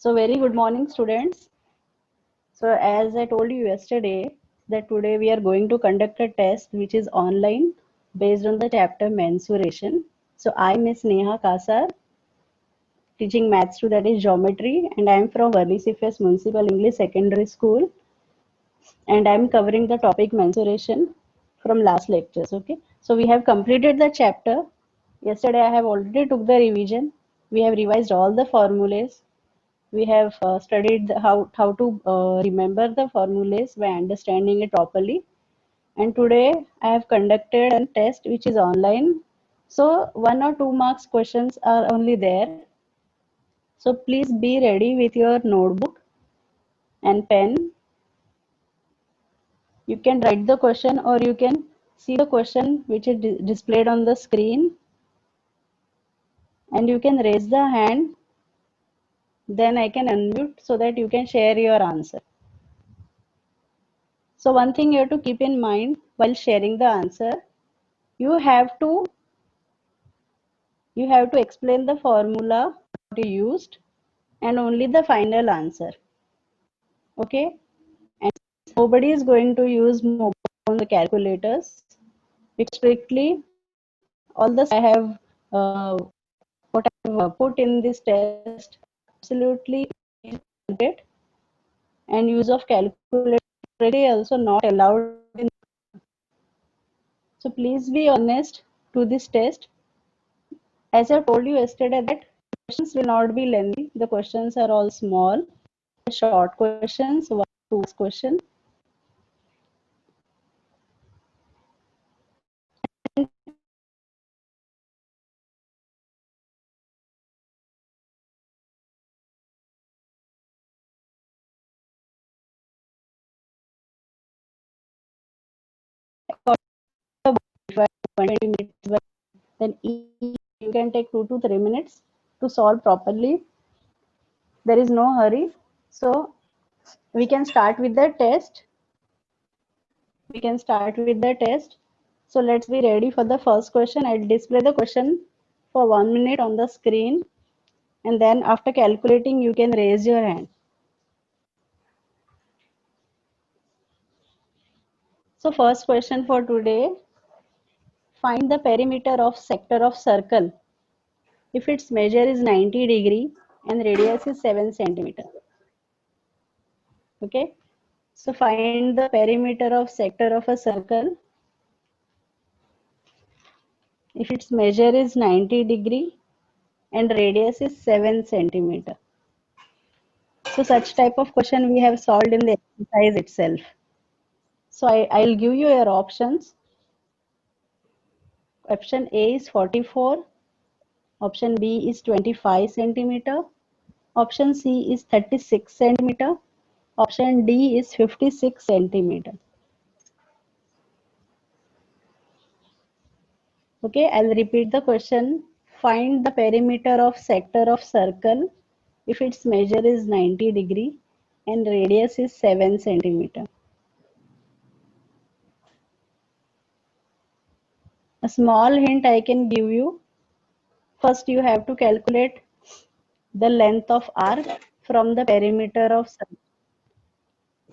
So very good morning, students. So as I told you yesterday, that today we are going to conduct a test which is online based on the chapter mensuration. So I, Miss Neha Kasar, teaching maths to that is geometry, and I am from Varli CFS Municipal English Secondary School, and I am covering the topic mensuration from last lectures. Okay, so we have completed the chapter. Yesterday I have already took the revision. We have revised all the formulas. We have studied how to remember the formulas by understanding it properly. And today I have conducted a test which is online. So 1 or 2 marks questions are only there. So please be ready with your notebook and pen. You can write the question or you can see the question which is displayed on the screen. And you can raise the hand. Then I can unmute so that you can share your answer. So one thing you have to keep in mind while sharing the answer, you have to explain the formula what you used and only the final answer. Okay, and nobody is going to use mobile phone the calculators, because strictly all the I have what I have put in this test absolutely it, and use of calculator also not allowed in. So please be honest to this test. As I told you yesterday that questions will not be lengthy. The questions are all small, short questions, 1 2 question. Then you can take 2 to 3 minutes to solve properly. There is no hurry. So we can start with the test. So let's be ready for the first question. I'll display the question for 1 minute on the screen, and then after calculating you can raise your hand. So first question for today, find the perimeter of sector of circle if its measure is 90 degree and radius is 7 centimeter. Okay, so find the perimeter of sector of a circle if its measure is 90 degree and radius is 7 centimeter. So such type of question we have solved in the exercise itself. So I'll give you your options. Option A is 44. Option B is 25 centimeter. Option C is 36 centimeter. Option D is 56 centimeter. Okay, I'll repeat the question. Find the perimeter of sector of circle if its measure is 90 degree and radius is 7 centimeter. A small hint I can give you. First, you have to calculate the length of arc from the perimeter of circle,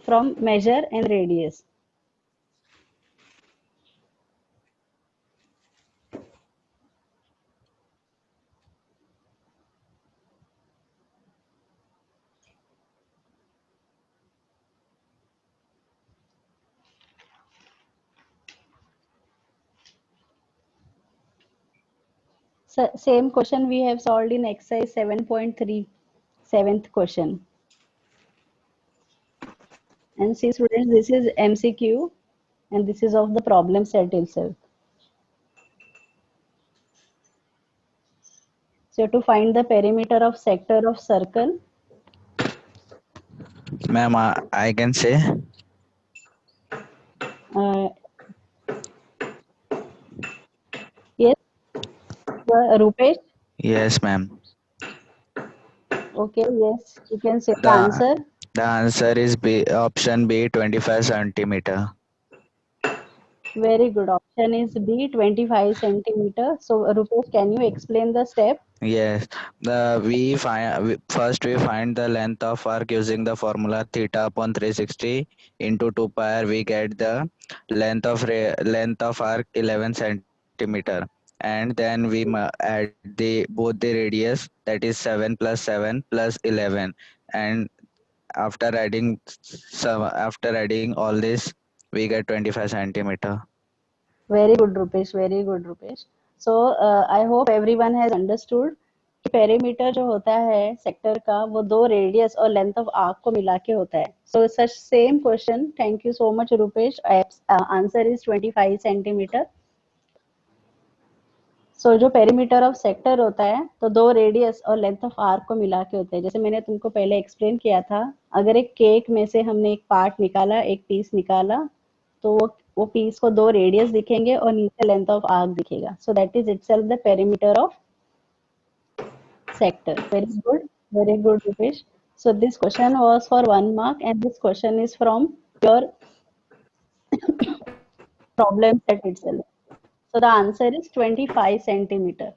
from measure and radius. So, same question we have solved in exercise 7.3, 7th question. And see students, this is MCQ and this is of the problem set itself. So to find the perimeter of sector of circle. Ma'am, I can say. Yes, Rupesh. Yes, ma'am. Okay, yes, you can say the answer. The answer is B, option B, 25 centimeter. Very good. Option is B, 25 centimeter. So Rupesh, can you explain the step? Yes, first we find the length of arc using the formula theta upon 360 into 2 pi r. We get the length of arc 11 centimeter, and then we add the both the radius, that is 7 plus 7 plus 11, and after adding all this we get 25 centimeter. Very good, Rupesh. Very good, Rupesh. So I hope everyone has understood कि perimeter जो होता है sector का वो दो radius और length of arc को मिला के होता है. So such same question. Thank you so much, Rupesh. Answer is 25 centimetre. So जो पेरीमीटर ऑफ सेक्टर होता है तो दो रेडियस और लेंथ ऑफ आर्क को मिला के होता है. जैसे मैंने तुमको पहले एक्सप्लेन किया था, अगर एक केक में से हमने एक पार्ट निकाला, एक पीस निकाला, तो वो पीस को दो रेडियस दिखेंगे और नीचे लेंथ ऑफ आर्क दिखेगा. So that is itself the perimeter of sector. Very good, Rupesh. So this question was for 1 mark, and this question is from your problem set itself. So the answer is 25 centimeter.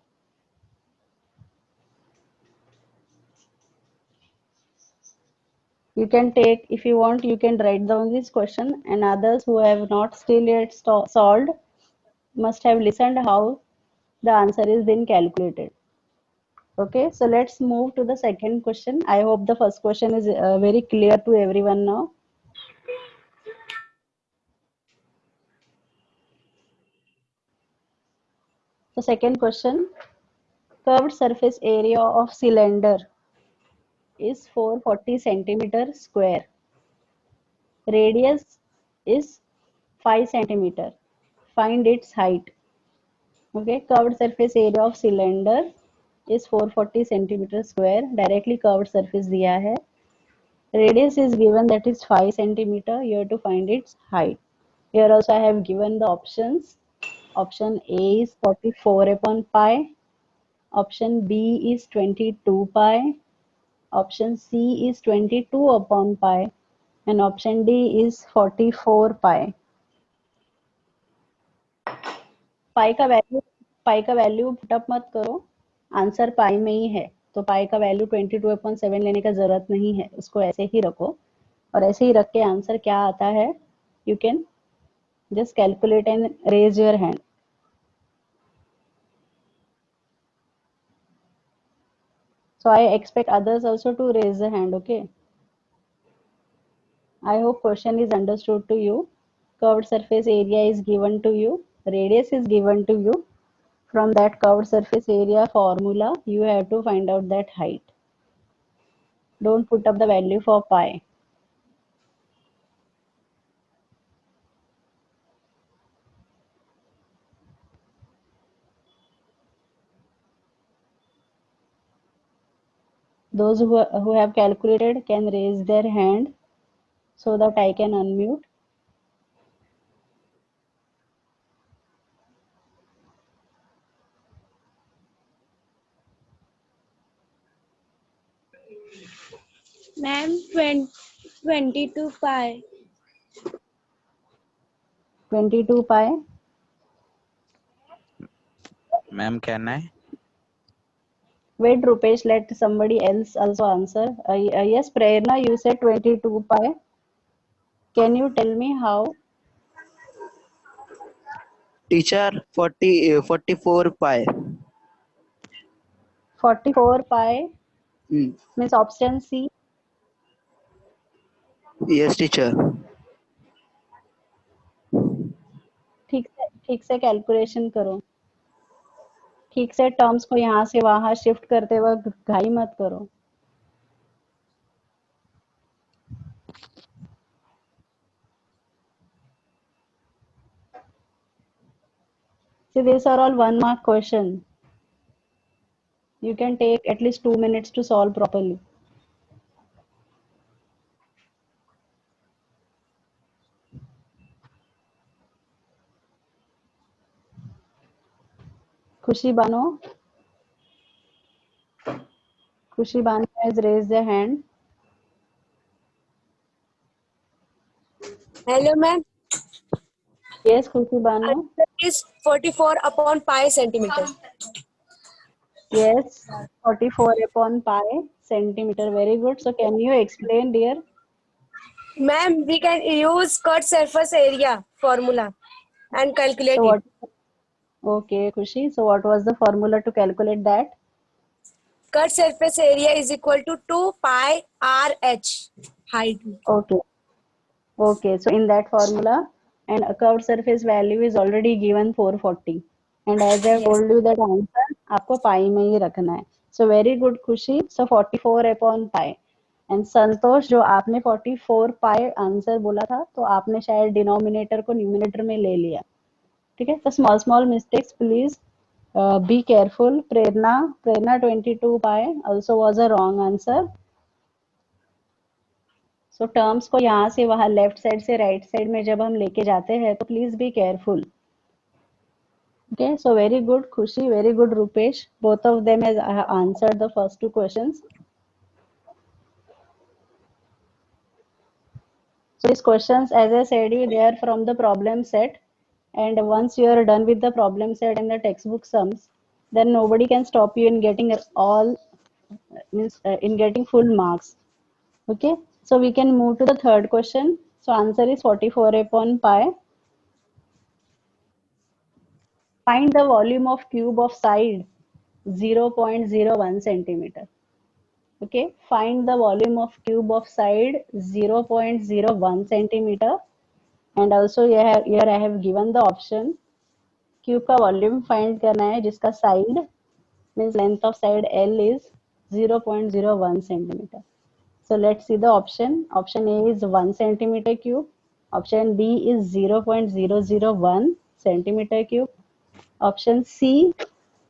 You can take, if you want, you can write down this question, and others who have not still yet solved must have listened how the answer is been calculated. Okay, so let's move to the second question. I hope the first question is very clear to everyone now. The second question, curved surface area of cylinder is 440 centimeter square. Radius is 5 centimeter. Find its height. Okay, curved surface area of cylinder is 440 centimeter square. Directly curved surface दिया है. Radius is given, that is 5 centimeter. You have to find its height. Here also I have given the options. Option A is 44 upon pi. Option B is 22 pi. Option C is 22 upon pi, and option D is 44 pi. पाई का value put up मत करो, answer पाई में ही है, तो पाई का value 22/7 लेने का जरूरत नहीं है, उसको ऐसे ही रखो और ऐसे ही रख के आंसर क्या आता है, you can just calculate and raise your hand. So I expect others also to raise the hand. Okay, I hope question is understood to you. Curved surface area is given to you, radius is given to you. From that curved surface area formula, you have to find out that height. Don't put up the value for pi. Those who have calculated can raise their hand so that I can unmute. Ma'am, 22 pi. 22 pi. Ma'am, can I? Wait, Rupesh, let somebody else also answer. Yes, Prerna, you said 22 pi. Can you tell me how? Teacher, 44 pi. 44 pi Hmm. means option C. Yes, teacher. ठीक से calculation करो, ठीक से terms को यहाँ से वहां shift करते वक्त घाई मत करो. See, these are all 1 mark question. You can take at least 2 minutes to solve properly. Khushi Bano has raised their hand. Hello, ma'am. Yes, Khushi Bano. Answer is 44 upon pi centimeter. Yes, 44 upon pi centimeter. Very good. So can you explain, dear? Ma'am, we can use cut surface area formula and calculate So it. what? Okay, Kushi. So what was the formula to calculate that? Cut surface area is equal to 2 pi RH height. Okay. Okay. So in that formula, and a curved surface value is already given 440. And as I have Yes. told you that answer आपको पाई में ही रखना है. So very good, Kushi. So 44 upon pi. And संतोष जो आपने 44 पाई answer बोला था तो आपने शायद डिनोमिनेटर को न्यूमिनेटर में ले लिया. ठीक है. तो small small mistakes please be careful. Prerna 22 pi also was a wrong answer. So terms को यहाँ से वहां लेफ्ट साइड से राइट साइड में जब हम लेके जाते हैं तो please be careful. Okay, so very good, Khushi, very good, Rupesh. Both of them has answered the first two questions. So these questions, as I said you, they are from the problem set. And once you are done with the problem set and the textbook sums, then nobody can stop you in getting all, means in getting full marks. Okay, so we can move to the third question. So answer is 44 upon pi. Find the volume of cube of side 0.01 centimeter. Okay, find the volume of cube of side 0.01 centimeter. And also here I have given the option. Cube का volume find करना है जिसका side means length of side L is 0.01 centimeter. So let's see the option. Option A is 1 centimeter cube. Option B is 0.001 centimeter cube. Option C,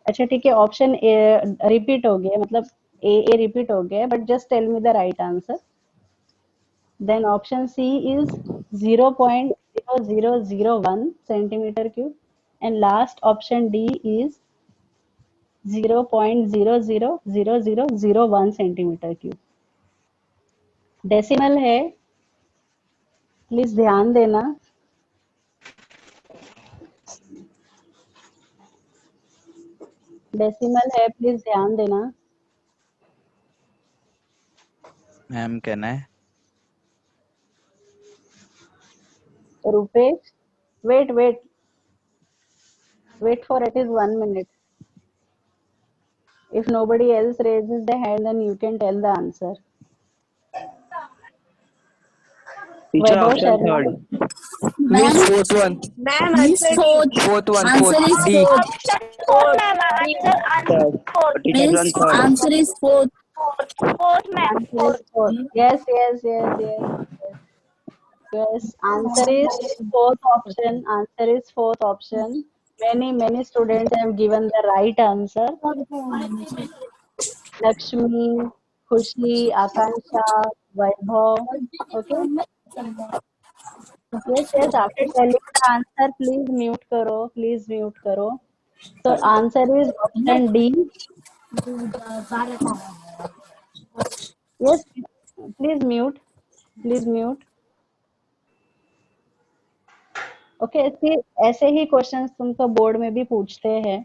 अच्छा ठीक है, option A repeat हो गया, मतलब ए रिपीट हो गया, but just tell me the right answer. Then option C is 0.0001 centimeter cube, and last option D is 0.000001 centimeter cube. Decimal है, please ध्यान देना. डेसिमल है, प्लीज ध्यान देना. Ma'am, can I? Rupesh, wait for at least 1 minute. If nobody else raises the hand, then you can tell the answer. Teacher, Vaibhav option Sharma. third. Miss Ma'am, fourth one. ma'am, Miss answer D. fourth. Fourth one, Answer fourth. is D. fourth. Fourth. D. Third. Teacher, Miss one third. answer is fourth. Answer is fourth. Yes. Yes, answer is fourth option. Answer is fourth option. Many students have given the right answer. Lakshmi, Khushi, Akansha, Vaibhav. Okay. Yes. After telling the answer, please mute karo. Please mute karo. So answer is option D. Yes. Please mute. Please mute. Okay ऐसे ही questions तुमको board में भी पूछते हैं.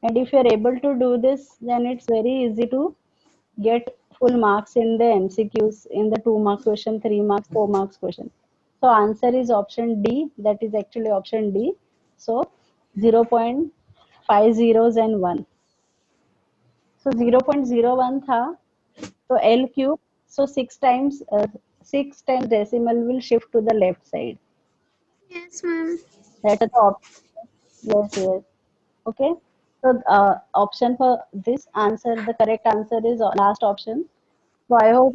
And if you are able to do this then it's very easy to get full marks in the MCQs, in the 2 mark question, 3 marks, 4 marks question. So answer is option D, that is actually option D. So 0.5 zeros and 1. So 0.01 था तो L cube, so 6 times decimal will shift to the left side. Yes, ma'am. That is the option. Yes. Okay. So option for this answer, the correct answer is last option. So I hope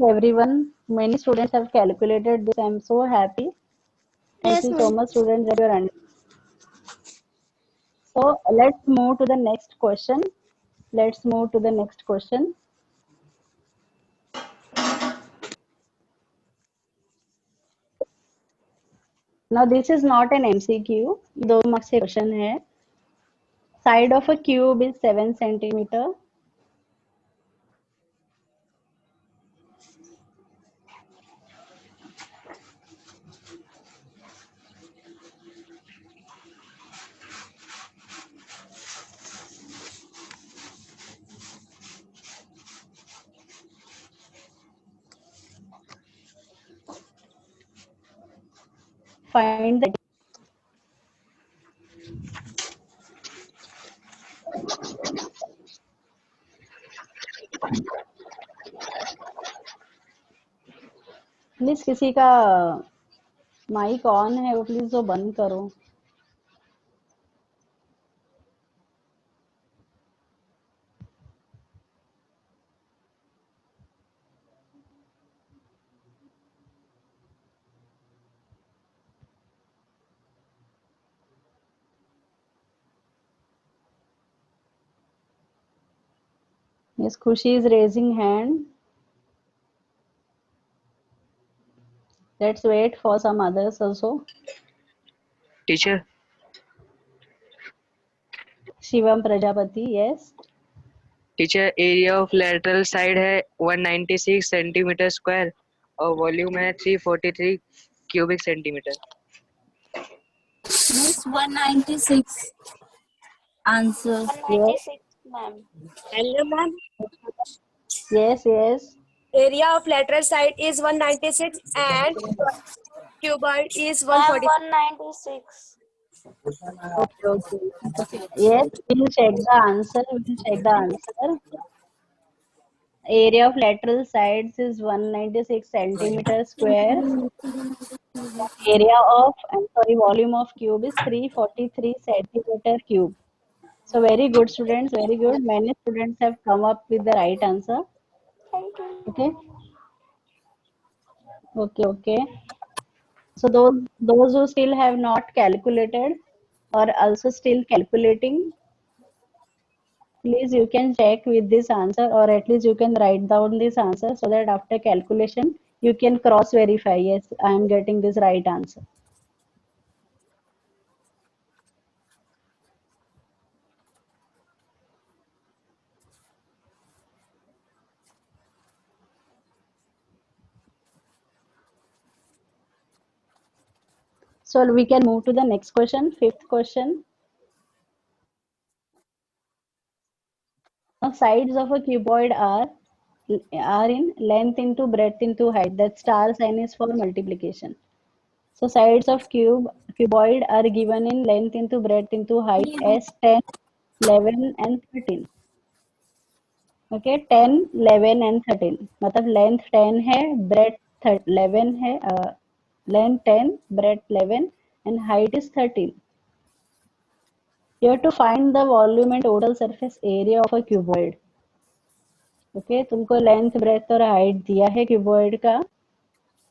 many students have calculated this. I am so happy. Thank you so much, students, that you are understanding. So let's move to the next question. Now this is not an MCQ. 2 marks का question है. Side of a cube is 7 centimeter. find the please किसी का mic on है वो please वो बंद करो. Yes, Khushi is raising hand. Let's wait for some others also. Teacher, Shivam Prajapati, yes. Teacher area of lateral side है 196 centimetre square और volume है 343 cubic centimetre. Miss 196. Answer. Yes, 196, ma'am. Hello, ma'am. yes, yes. Area of lateral side is 196 and cuboid is Ma'am, 140. 196. Okay, okay. Yes, we'll check the answer. We'll check the answer. Area of lateral sides is 196 centimeters square. Area of, I'm sorry, volume of cube is 343 centimeter cube. So very good, students, very good. Many students have come up with the right answer. Thank you. Okay, okay. So those who still have not calculated or also still calculating, please you can check with this answer, or at least you can write down this answer so that after calculation you can cross verify. Yes, I am getting this right answer. So we can move to the next question, fifth question. Now sides of a cuboid are in length into breadth into height. That star sign is for multiplication. So sides of cuboid are given in length into breadth into height as 10, 11 and 13. Okay, 10, 11 and 13. मतलब length 10 है, breadth 11 है, length 10, breadth 11 and height is 13. You have to find the volume and total surface area of a cuboid. Okay, तुमको length, breadth और height दिया है cuboid का,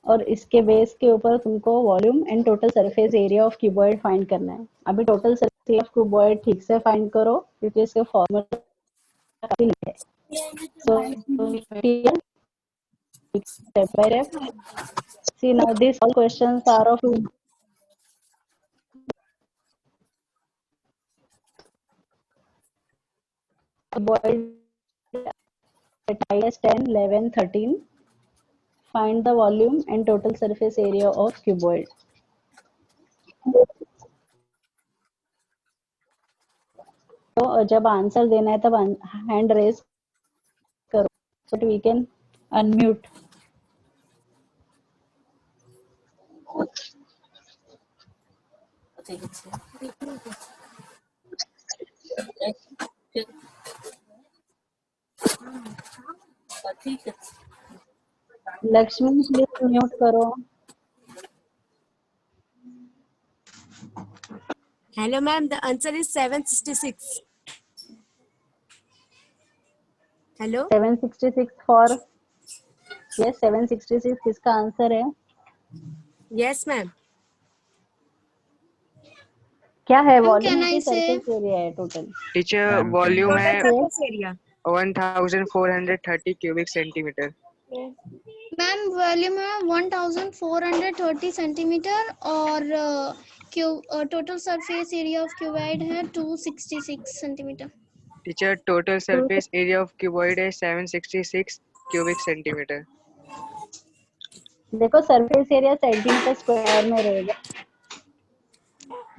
और इसके बेस के ऊपर तुमको volume and total surface area of cuboid find करना है. अभी total surface area of cuboid ठीक से फाइंड करो क्योंकि इसका फॉर्मूला काफी है. सो step by step. See now these all questions are of cuboid at highest 10, 11, 13. Find the volume and total surface area of cuboid. तो जब आंसर देना है तब हैंड रेज करो so that we can unmute. Lakshmi please mute करो. Hello, ma'am. The answer is 766. Hello. 766 for yes 766 किसका answer है? Yes, ma'am. क्या है वॉल्यूम की सरफेस एरिया है टोटल? टीचर Ma'am, वॉल्यूम है Surface area. 1430 cubic centimetre. Ma'am volume है 1430 centimetre और total surface area of cuboid है 266 centimetre. Teacher total surface area of cuboid है 766 क्यूबिक सेंटीमीटर. देखो सरफेस एरिया सेंटीमीटर स्क्वायर में रहेगा.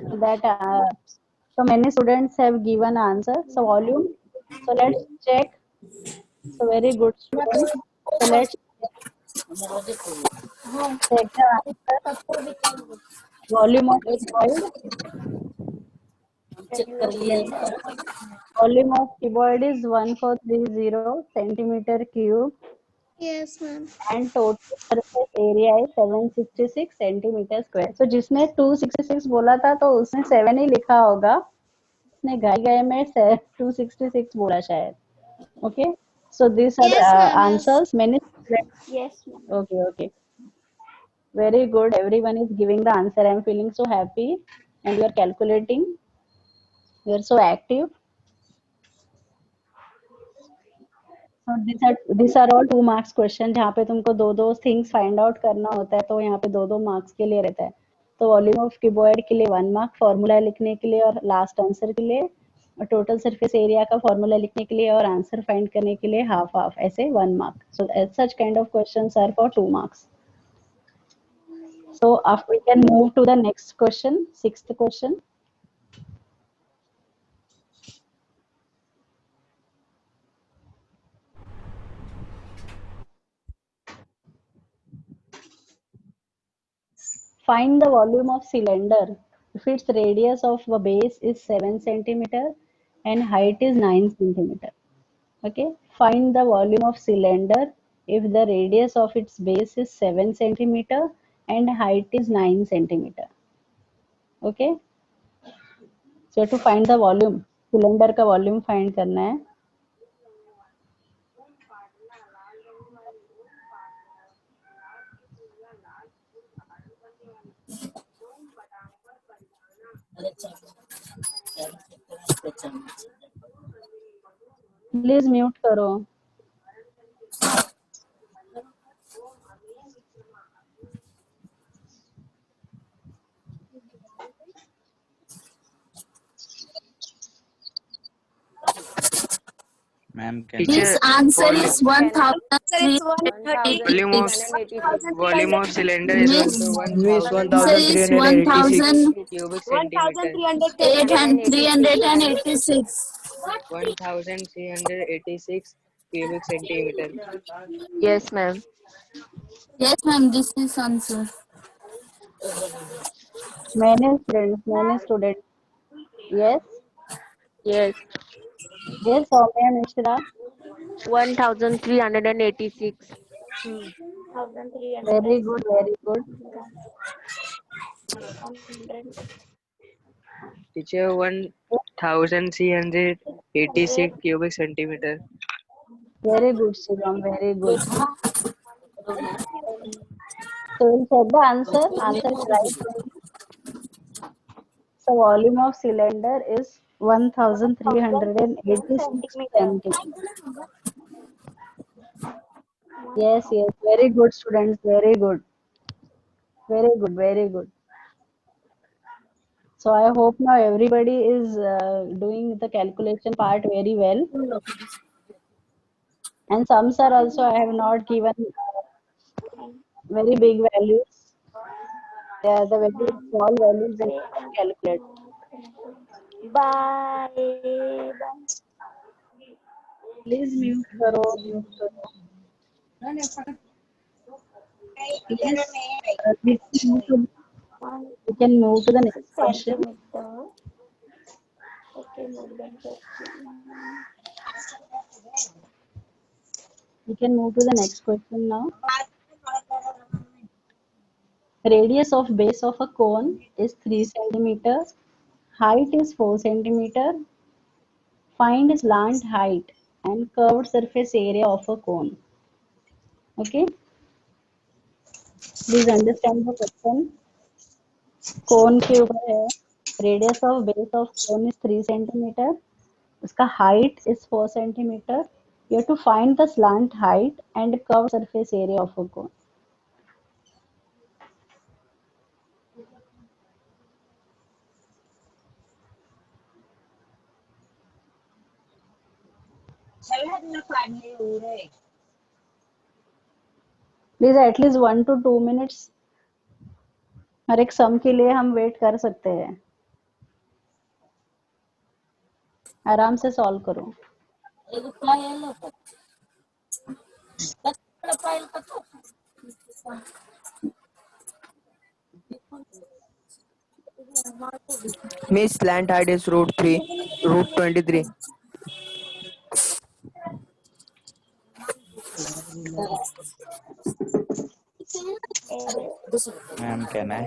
that so many students have given answer. So volume, so let's check. So very good students. So let's check the answer. Volume of cuboid. Volume of cuboid is 1430 centimeter cube Yes, ma'am. and total surface area is 766 centimeter square. So जिसने 266 बोला था तो उसने 7 ही लिखा होगा. उसने गाय गाय में 266 बोला शायद. Okay. So these are Yes, ma'am. Yes. answers. Many students. Yes, ma'am. Okay, okay. Very good. Everyone is giving the answer. I am feeling so happy. And you are calculating. You are so active. So these are all 2 marks question जहाँ पे तुमको दो things find out करना होता है तो यहाँ पे दो marks के लिए रहता है. तो वॉल्यूम ऑफ क्यूबॉइड के लिए 1 मार्क, फॉर्मूला लिखने के लिए और लास्ट आंसर के लिए, और टोटल सरफेस एरिया का फॉर्मूला लिखने के लिए और आंसर फाइंड करने के लिए हाफ हाफ ऐसे 1 mark. So as such kind of questions are for 2 marks. So after we can move to the next question, 6th question. Find the volume of cylinder if its radius of the base is 7 centimeter and height is 9 centimeter. Okay, find the volume of cylinder if the radius of its base is 7 centimeter and height is 9 centimeter. Okay, so to find the volume, cylinder का volume find करना है. Please mute करो. Ma'am, can Teacher, This answer volume, is 1380. volume of cylinder is Miss, Miss 1386 1386. cubic centimeter. 386. 1386 cubic centimeter. Yes, ma'am. Yes, ma'am, this is answer. Many students. Yes, Yes. yes, Soumya Mishra. 1386. 1,300. Very good, very good. Teacher, 1386 cubic centimeter. Very good, Shivam, very good. So we'll check the answer. Answer is right. So volume of cylinder is 1386 centimeters. Yes, yes, very good students, very good. Very good, very good. So I hope now everybody is doing the calculation part very well. And some are also I have not given very big values. They are the very small values that you can calculate. Bye. Please mute करो, mute करो. Yes, we can move to the next question. Centimeter. Okay, We can move to the next question now. Radius of base of a cone is 3 centimeter. Height is 4 centimeter. Find slant height and curved surface area of a cone. Okay. Please understand the question. Cone के ऊपर है. Radius of base of cone is 3 centimeter. उसका height is 4 centimeter. You have to find the slant height and curved surface area of a cone. Please at least 1 to 2 minutes. हर एक सम के लिए हम wait कर सकते हैं. आराम से सॉल्व करो. Miss slant height is root 23. Ma'am, can I?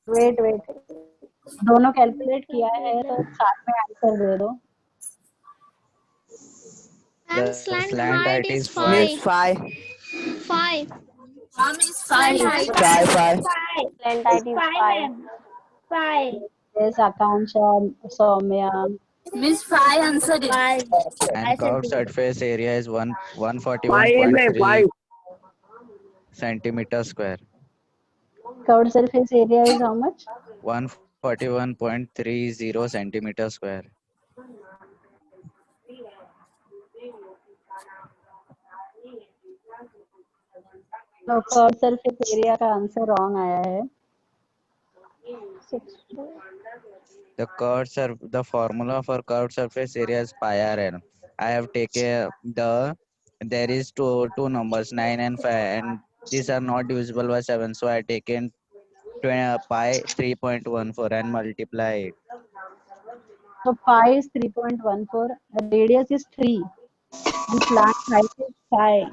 Wait wait, दोनों कैलकुलेट किया है तो साथ में आंसर दे दो. Ma'am, The slant slant height height is is 5. Miss 5. 5. 5. Slant height is 5. 5. Slant height is 5. 5. Yes, Akansha, Soumya. Miss 5 answer it. 5. And curved surface area is 5 में 5. 141.3 centimeter square. Curved surface area is how much? 141.30 centimeter square. No, curved surface area का answer wrong आया है. The formula for curved surface area is pi rn. I have taken there is two numbers 9 and 5, and these are not divisible by 7, so I taken pi 3.14 and multiply it. So pi is 3.14, radius is 3, and slant height is 5.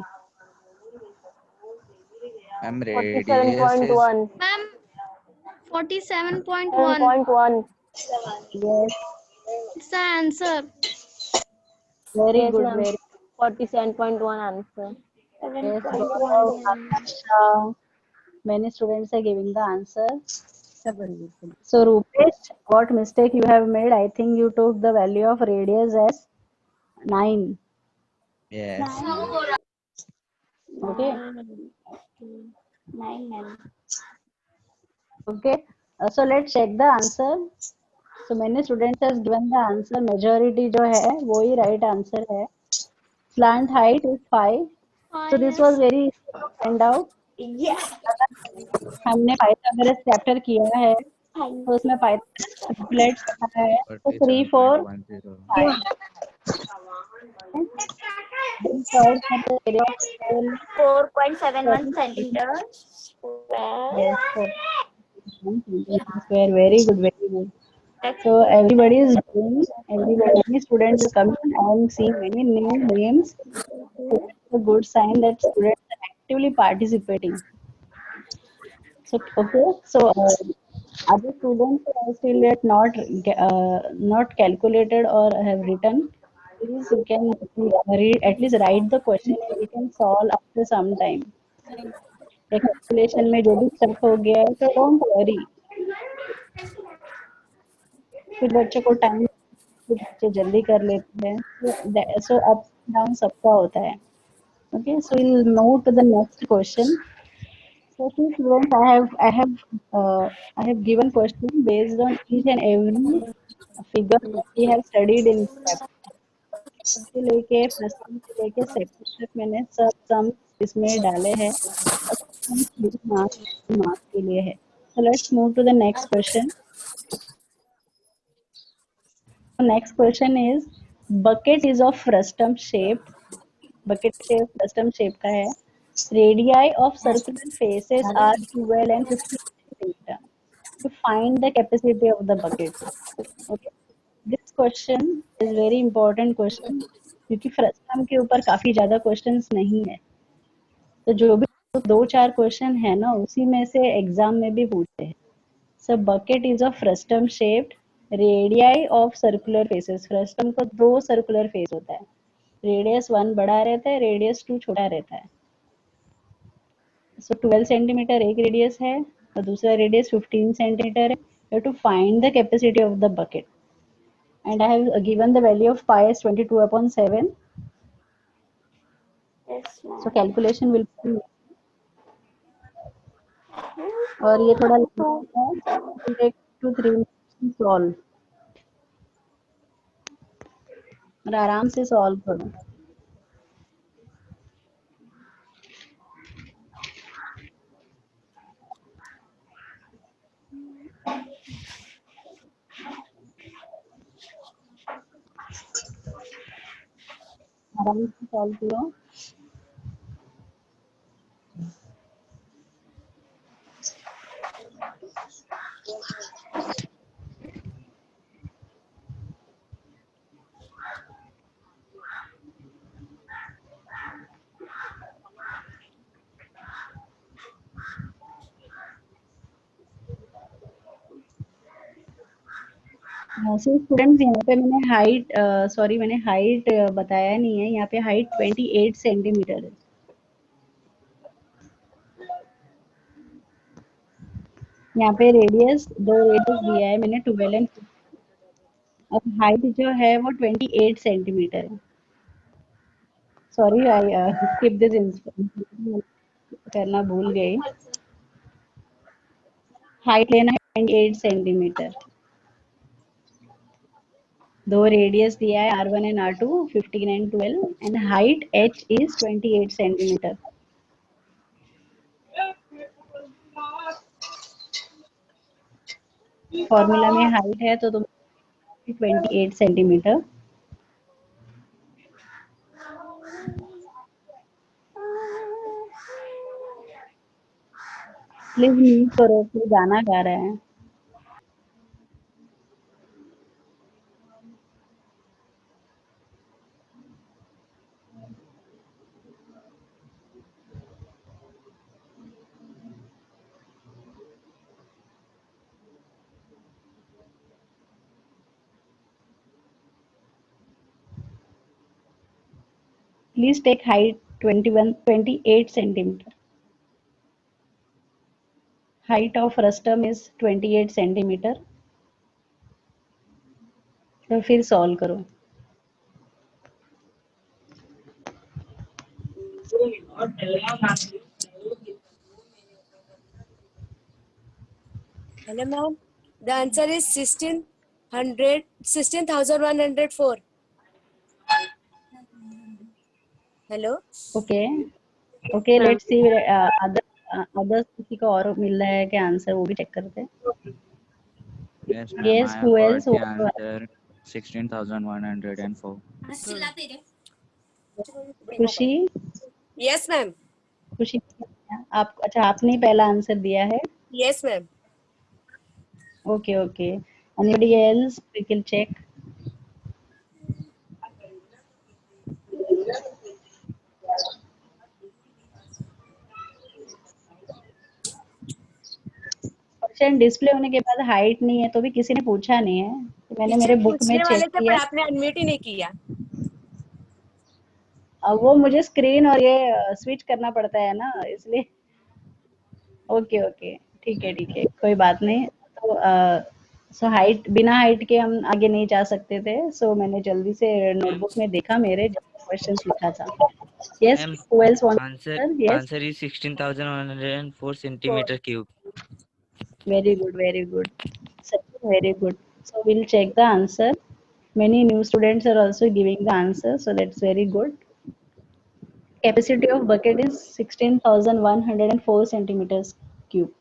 Radius is 47.1. Ma'am, 47.1. 7.1. Yes, It's the answer. very Yes, good, ma'am. very 47.1 answer. yes. Gaurav, Akansha, many students are giving the answer. So Rupesh, what mistake you have made? I think you took the value of radius as 9. yes. Okay. 9. Okay. So let's check the answer. So many students has given the answer. Majority जो है वो ही right answer है. Slant height is 5. So this was very easy to find out. Yeah. हमने Pythagoras chapter किया है तो उसमें Pythagoras triplets पढ़ा है तो 3 4 5. 4.71 centimeter square. Yes, square. Very good, very good. So everybody is doing. Everybody, many students are coming. I am seeing many new names. It's a good sign that students are actively participating. So okay, so other students who are still yet not calculated or have written, please you can read, at least write the question and we can solve after some time. Calculation में जो भी stuck हो गया है तो don't worry, फिर बच्चों को टाइम, बच्चे जल्दी कर लेते हैं. सो अप डाउन सबका होता है. Okay, so will move to the next question. So students, I have given question based on each and every figure that we have studied in chapter. से लेके प्रश्न से लेके सेक्शन तक मैंने सब सम इसमें डाले हैं और मार्क्स के लिए है. So let's move to the next question. Next question is bucket is of frustum shaped. Bucket shape frustum shape का है. Radii of circular faces are 12 and 15 centimeter. To find the capacity of the bucket. Okay. This question is very important question क्योंकि frustum के ऊपर काफी ज्यादा questions नहीं है. तो जो भी 2-4 क्वेश्चन है ना उसी में से एग्जाम में भी पूछते हैं. So bucket is of frustum shaped, radii of circular faces. Frustum को 2 सर्कुलर फेस होता है. रेडियस 1 बड़ा रहता है, रेडियस 2 छोटा रहता है. So 12 सेंटीमीटर एक रेडियस है और दूसरा रेडियस 15 सेंटीमीटर है. You have to find the capacity of the bucket. And I have given the value of pi as 22/7. Yes, ma'am. So calculation will be, और ये थोड़ा लंबा है, will take 2 to 3 minutes to solve. और आराम से solve करो. आराम से सॉल्व करो. स्टूडेंट्स यहाँ पे मैंने हाइट बताया नहीं है। यहाँ पे हाइट 28 सेंटीमीटर है। यहाँ पे दो रेडियस दिया है मैंने 12 एंड और हाइट जो है वो 28 सेंटीमीटर है। Sorry I skip this information, करना भूल गई। हाइट लेना है 28 सेंटीमीटर। दो रेडियस दिया है R1 and R2 15 and 12 and height H is 28 centimetre. Formula में हाइट है तो तुम 28 सेंटीमीटर। प्लीज म्यूट करो, फिर गाना गा रहा है। Please take height 28 centimeter. Height of frustum is 28 centimeter. तो फिर सॉल्व करो। Hello, ma'am. The answer is 16,104. Hello. Okay, let's see others किसी को और मिल रहा है क्या आंसर, वो भी चेक करते हैं। Yes, ma'am. Yes, I who have else? got the answer 16,104. खुशी, Yes, ma'am. खुशी आप अच्छा आपने पहला आंसर दिया है। Yes, ma'am. Okay. Anybody else? We can check. Question display होने के बाद हाइट नहीं है तो भी किसी ने पूछा नहीं है। तो मैंने मेरे बुक में पूछने चेक वाले थे किया। पर आपने अनम्यूट ही नहीं किया। अब वो मुझे स्क्रीन और ये स्विच करना पड़ता है ना, इसलिए। ओके ठीक है, कोई बात नहीं। तो हाइट, बिना हाइट के हम आगे नहीं जा सकते थे। सो मैंने जल्दी से नोटबुक में देखा मेरे जब क्वेश्चन लिखा था। Yes, Ma'am, who else wants answer to answer? Yes, answer is 16,104 centimeter cube. very good. Second, very good. So we'll check the answer. Many new students are also giving the answer, so that's very good. Capacity of bucket is 16,104 centimeters cube.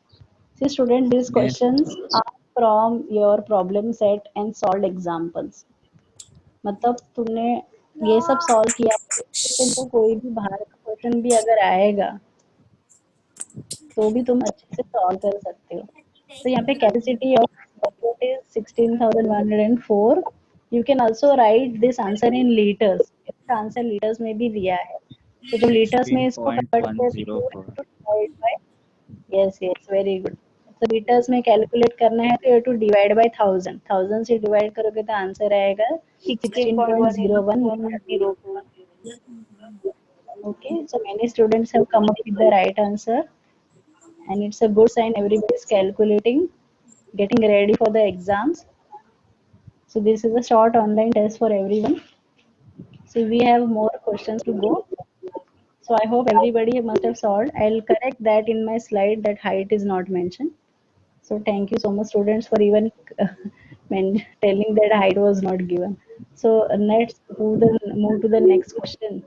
See student, these Yes. questions are from your problem set and solved examples. मतलब तुमने ये सब solve किया तो तुमको कोई भी बाहर का क्वेश्चन भी अगर आएगा तो भी तुम अच्छे से सॉल्व कर सकते हो। तो यहाँ पे capacity of bucket is 16,104. You can also right this answer in litres. इसका आंसर लीटर्स में भी दिया है, तो जब लीटर्स में इसको कन्वर्ट करके 16.104. Yes very good. तो लीटर्स में कैलकुलेट करना है तो यू टू डिवाइड बाय 1000 से डिवाइड करोगे तो आंसर आएगा 16.01. Okay, so many students have come up with the right answer and it's a good sign everybody is calculating, getting ready for the exams. So this is a short online test for everyone. So we have more questions to go. So I hope everybody must have solved. I'll correct that in my slide that height is not mentioned. So thank you so much students for even telling that height was not given. So let's move to the next question.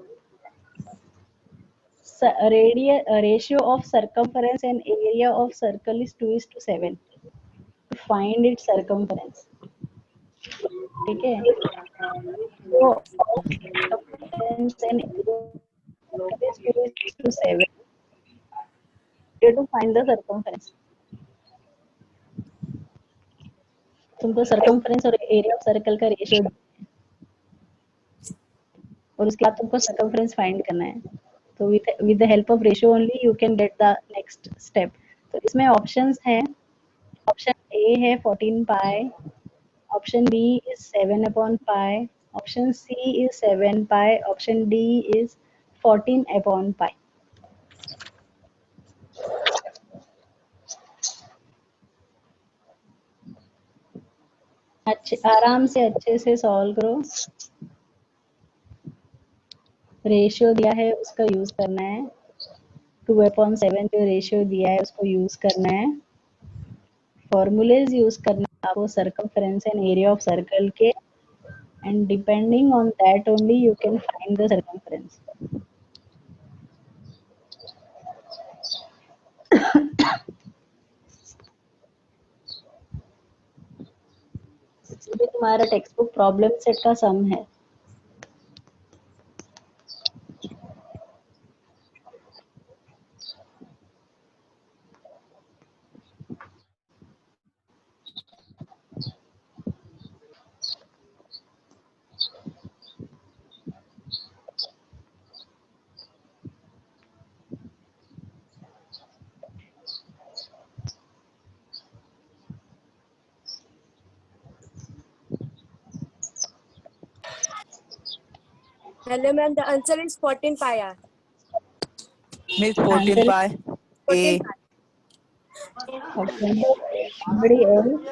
Ratio of circumference and area of circle is 2:7. To find its circumference. ठीक है, so of circumference and area is 2:7. You have to find the circumference. तुमको circumference और area of circle का ratio और उसके बाद तुमको circumference find करना है। तो with the help of ratio only you can get the next step. तो इसमें ऑप्शंस हैं, ऑप्शन ए है 14 पाई, option B is 7 upon pi, option C is 7 pi, option D is 14 upon pi. आराम से अच्छे से सॉल्व करो। रेशियो दिया है उसका यूज करना है, 2/7 जो रेशियो दिया है उसको यूज करना है, फॉर्मूलेज यूज करना है आपको circumference and area of circle के, and depending on that only you can find the circumference. इसमें तुम्हारा टेक्स्ट बुक प्रॉब्लम सेट का सम है। Hello, ma'am. The answer is 14 pi r. Miss 14 Answer pi. A. 14 pi. Okay. Somebody else?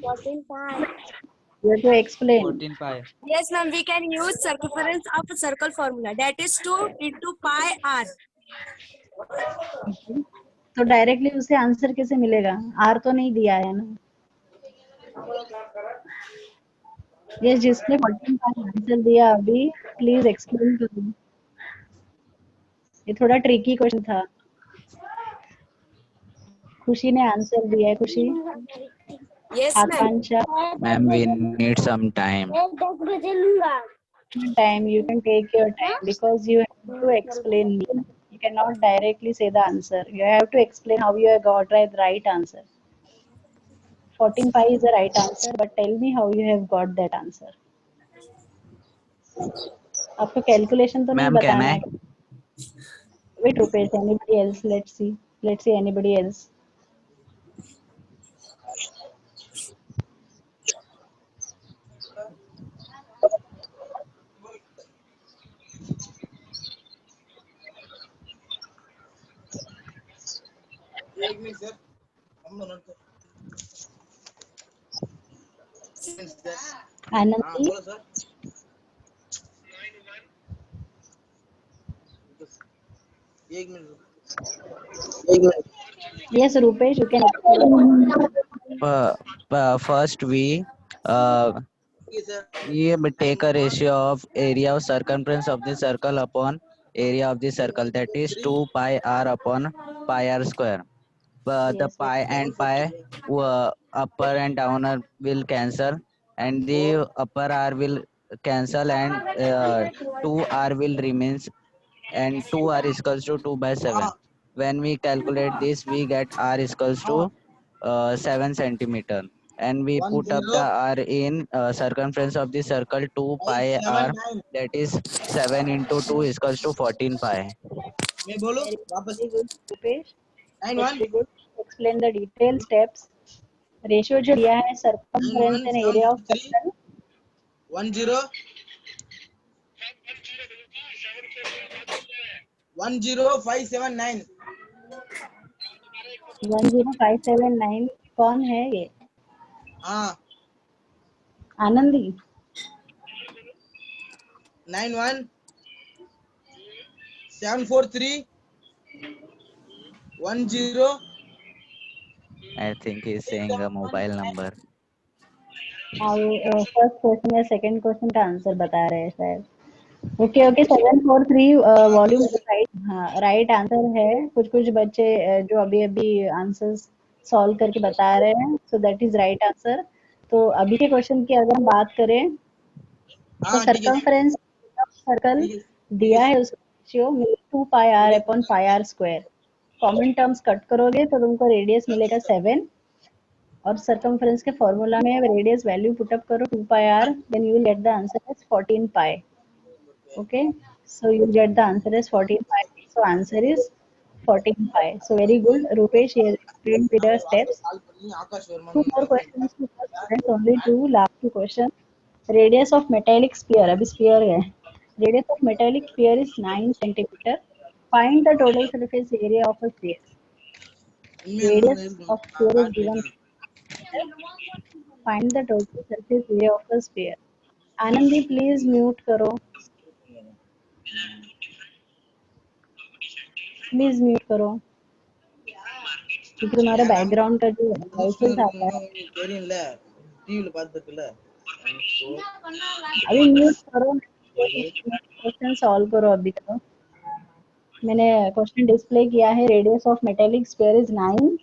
14 pi. You have to explain. 14 pi. Yes, ma'am. We can use circumference of a circle formula. That is 2 into pi r. तो directly उसे answer कैसे मिलेगा? Are तो नहीं दिया है ना। ये जिसने 14 का आंसर दिया अभी प्लीज एक्सप्लेन करो। ये थोड़ा ट्रिकी क्वेश्चन था। खुशी ने आंसर दिया है। खुशी, Yes, ma'am. Akanksha, Ma'am, we need some time. time you can take your time because you have to explain me. You cannot directly say the answer. You have to explain how you have got the right answer. 14 pi is the right answer, but tell me how you have got that answer. आपको calculation तो नहीं Ma'am, can बताना I? है। Wait, Rupesh, anybody else? Let's see anybody else. Anandi, yes, Rupesh, you can explain. First, we take a ratio of area of circumference of the circle upon area of the circle, that is 2 pi r upon pi r square. The Yes, pi and pi upper and downer will cancel, and the upper r will cancel, and 2r will remains, and 2r is equals to 2/7. When we calculate this, we get r is equals to 7 centimeter, and we put up the r in circumference of the circle 2 pi r, that is 7 into 2 is equals to 14 pi. very good, Rupesh. Very good. Explain the detailed steps. Ratio जो दिया है circumference and area of circle 10579 10579 कौन है ये? हाँ Anandi 91743 10 I think he's saying a mobile number. First question या second question का answer बता रहे हैं शायद। ओके 743 वॉल्यूम राइट, हाँ राइट आंसर है। कुछ बच्चे जो अभी आंसर्स सॉल्व करके बता रहे हैं, so that is right answer. तो अभी के क्वेश्चन की अगर हम बात करें तो सर्कमफरेंस सर्कल दिया है, उसका रेशियो 2 पाई r upon pi r square. Common terms cut करोगे तो तुमको रेडियस मिलेगा 7, और circumference के formula में radius value put up करो 2 pi r, then you will get the answer as 14 pi. Okay, so you get the answer as 14 pi. So answer is 14 pi. So very good, Rupesh. Here explained with the steps. Akash Verma Two more questions to the students. Only two, last two questions. Radius of metallic sphere. अभी sphere है. Radius of metallic sphere is 9 centimeter. Find the total surface area of a sphere. Radius of sphere is given. Find the total surface area of a sphere. Anandi, please mute करो. Please mute करो. क्योंकि तुम्हारा background का जो voices आता है தெரியல டிவில பார்த்துட்டுல अभी म्यूट करो. क्वेश्चन सॉल्व करो अभी तो. मैंने क्वेश्चन डिस्प्ले किया है. Radius of metallic sphere is 9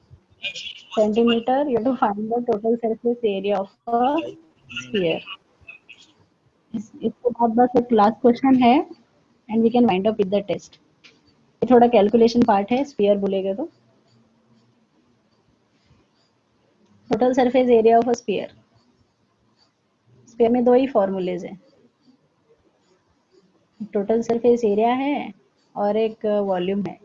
centimetre. You have to find the total surface area of a sphere. इसके बाद बस एक लास्ट क्वेश्चन है and we can wind up with the test. ये थोड़ा कैलकुलेशन पार्ट है. स्फीयर बोलेगा तो total surface area of a sphere. Sphere में दो ही फॉर्मूलेज हैं. टोटल सरफेस एरिया है और एक वॉल्यूम है.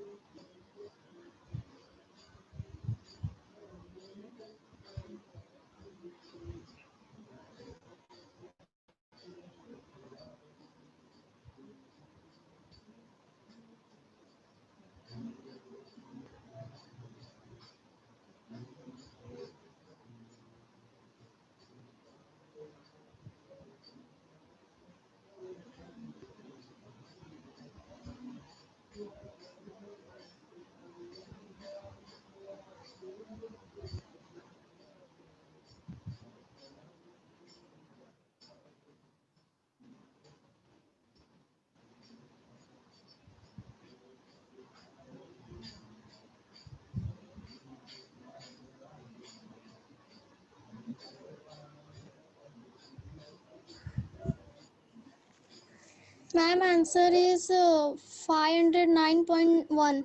Ma'am, answer is 509.1.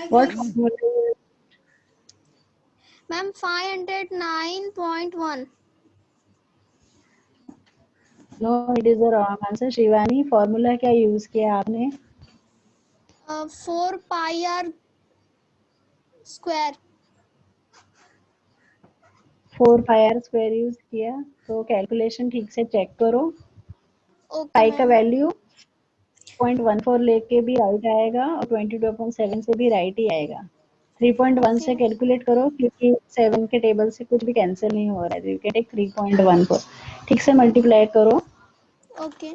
What formula? Ma'am, 509.1. No, it is a wrong answer. Shivani, formula क्या यूज किया आपने? 4 pi r square. 4 pi r square use किया. तो कैलकुलेशन ठीक से चेक करो. Okay, पाई का ma'am. वैल्यू 0.14 लेके भी राइट आएगा और 22/7 से भी राइट ही आएगा. 3.1 से कैलकुलेट करो क्योंकि 7 के टेबल से कुछ भी कैंसिल नहीं हो रहा है. You can take 3.14. ठीक से मल्टीप्लाई करो. Okay.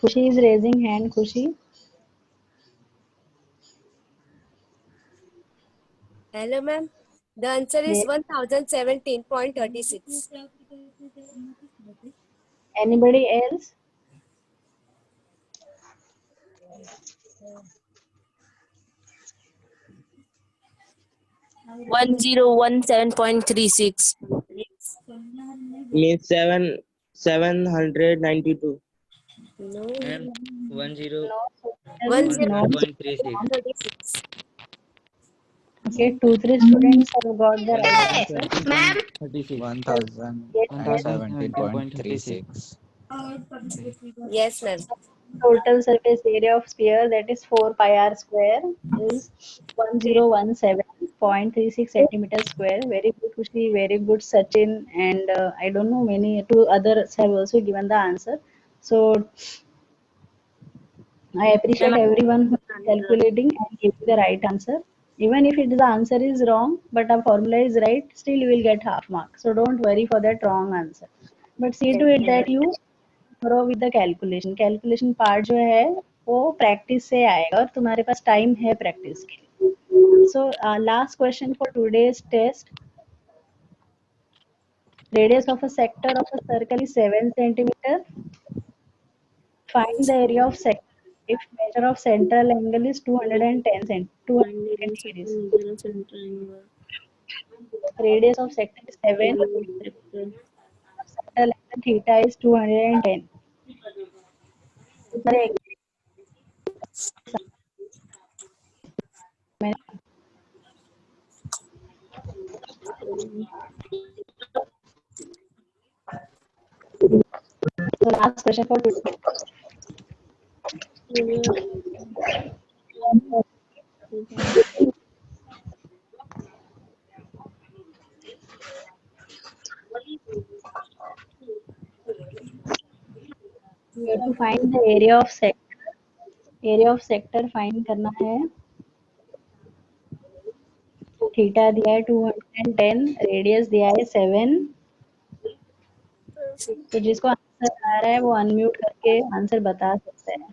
Khushi is raising hand. Khushi. Hello, ma'am. The answer is Yes. 1017.36. Anybody else? One zero one 7.36. Means 792. No. Ma'am, 10 One No. 1.36. Okay, 2-3 students have got the right answer. 1017.36. 1017.36. Yes, ma'am. Total surface area of sphere, that is 4 pi r square, is 1017.36 centimeters square. Very good, Khushi. Very good, Sachin. And I don't know, two others have also given the answer. So I appreciate everyone who is calculating and giving the right answer. Even if the answer is wrong, but our formula is right, still you will get half mark. So don't worry for that wrong answer. but see to it that you grow with the calculation. Calculation part जो है वो practice से आएगा और तुम्हारे पास time है practice के लिए. So last question for today's test. Radius of a sector of a circle is 7 centimeter. Find the area of sector if measure of central angle is 210 degrees. Radius of sector is 7. Central angle theta is 210. तुम्हारे So last question for today. You have to find the area of sector. Area of sector find करना है. Theta दिया है 210, radius दिया है 7. तो जिसको answer आ रहा है वो अनम्यूट करके आंसर बता सकते हैं.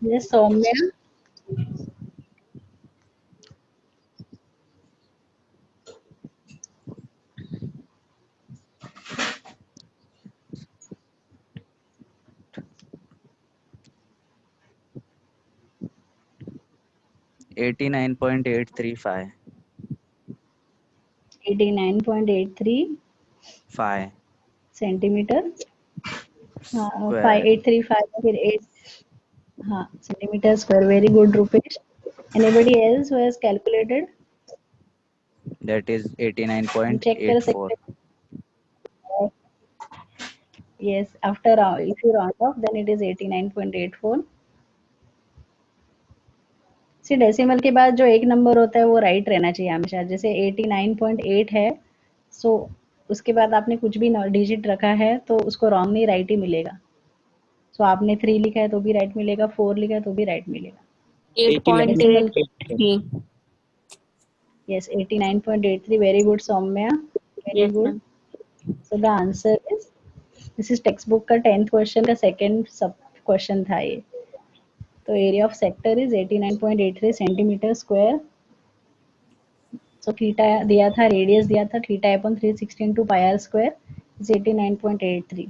Yes, Saumya. Eighty-nine point 835. 89.83 5 centimetre. हाँ, square. 5835 फिर 8. हाँ, centimetre square. Very good Rupesh. Anybody else who has calculated? That is Check कर 89.84. सकते हैं. Yes, after if you round off, then it is 89.84. See decimal के बाद जो एक नंबर होता है वो राइट रहना चाहिए हमेशा. जैसे 89.8 है, सो उसके बाद आपने कुछ भी डिजिट रखा है तो उसको रॉन्ग नहीं, राइट ही मिलेगा. सो आपने 3 लिखा है तो भी राइट मिलेगा, 4 लिखा है तो भी राइट मिलेगा. 8.83. Yes, 89.83. Very good, Saumya. Very Yes, good. ma'am. So the answer is, this is textbook का 10th क्वेश्चन का सेकंड सब क्वेश्चन था ये. तो area of sector is 89.83 centimetre square. So theta दिया था, रेडियस दिया था, theta upon 360 into pi r square is 89.83.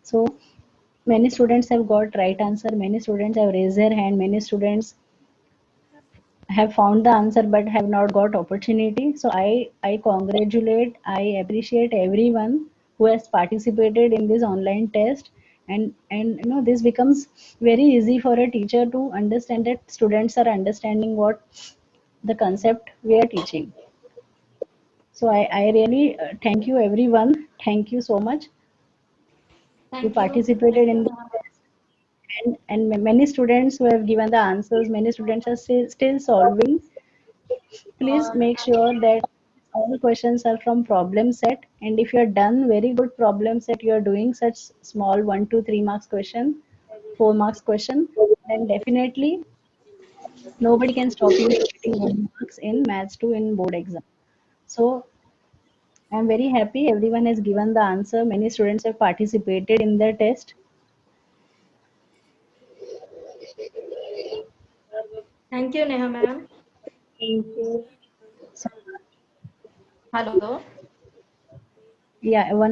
So many students have got right answer. Many students have raised their hand. Many students have found the answer but have not got opportunity. So I congratulate, I appreciate everyone who has participated in this online test. And you know, this becomes very easy for a teacher to understand that students are understanding what the concept we are teaching. So I really thank you everyone. Thank you so much. You participated in this test. And many students who have given the answers, many students are still solving. Please make sure that all questions are from problem set, and if you are done very good problem set, you are doing such small 1 to 3 marks question, 4 marks question, then definitely nobody can stop you from getting good marks in maths 2 in board exam. So I'm very happy everyone has given the answer. Many students have participated in the test. Thank you, Neha ma'am. So, Hello. yeah, one